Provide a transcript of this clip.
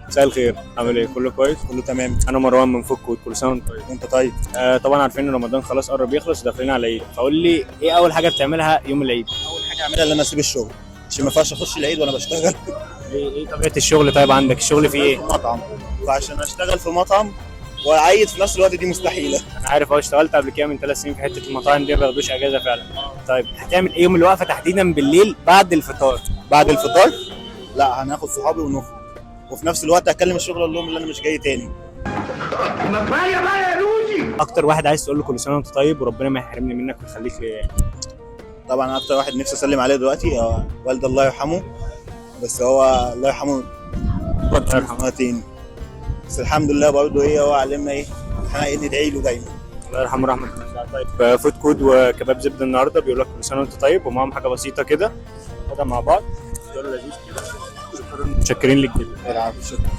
مساء الخير، عامل ايه؟ كله كويس؟ كله تمام. انا مروان من فود كود، كل سنه وانت طيب. وانت طيب. طبعا عارفين ان رمضان خلاص قرب يخلص وداخلين على العيد، فقول لي ايه اول حاجه بتعملها يوم العيد؟ اول حاجه اعملها ان انا اسيب الشغل عشان ما ينفعش اخش العيد وانا بشتغل. ايه طبيعه الشغل؟ طيب عندك الشغل فيه في ايه؟ مطعم، فعشان اشتغل في مطعم واعيد في نفس الوقت دي مستحيله. انا عارف اهو، اشتغلت قبل كده من 3 سنين في حته المطاعم دي، ما بياخدوش اجازه فعلا. طيب هتعمل ايه يوم الوقفه تحديدا بالليل بعد الفطار؟ بعد الفطار لا هناخد صحابي ونخرج، وفي نفس الوقت هكلم الشغل اقول لهم ان انا مش جاي تاني. ما كفايه بقى يا لوزي. اكتر واحد عايز تقول له كل سنه وانت طيب وربنا ما يحرمني منك ويخليك ليا؟ طبعا اكتر واحد نفسي اسلم عليه دلوقتي هو والد الله يرحمه، بس هو الله يرحمه الله يرحمه. مرتين، بس الحمد لله برضه ايه هو علمنا ايه احنا ايه ندعي له دايما. الله يرحمه رحمه الله. طيب فود كود وكباب زبده النهارده بيقول لك كل سنه وانت طيب، ومعاهم حاجه بسيطه كده ناخدها مع بعض. يلا لذيذ كده. شكرا، متشكرين لك جدا. العب شكرا.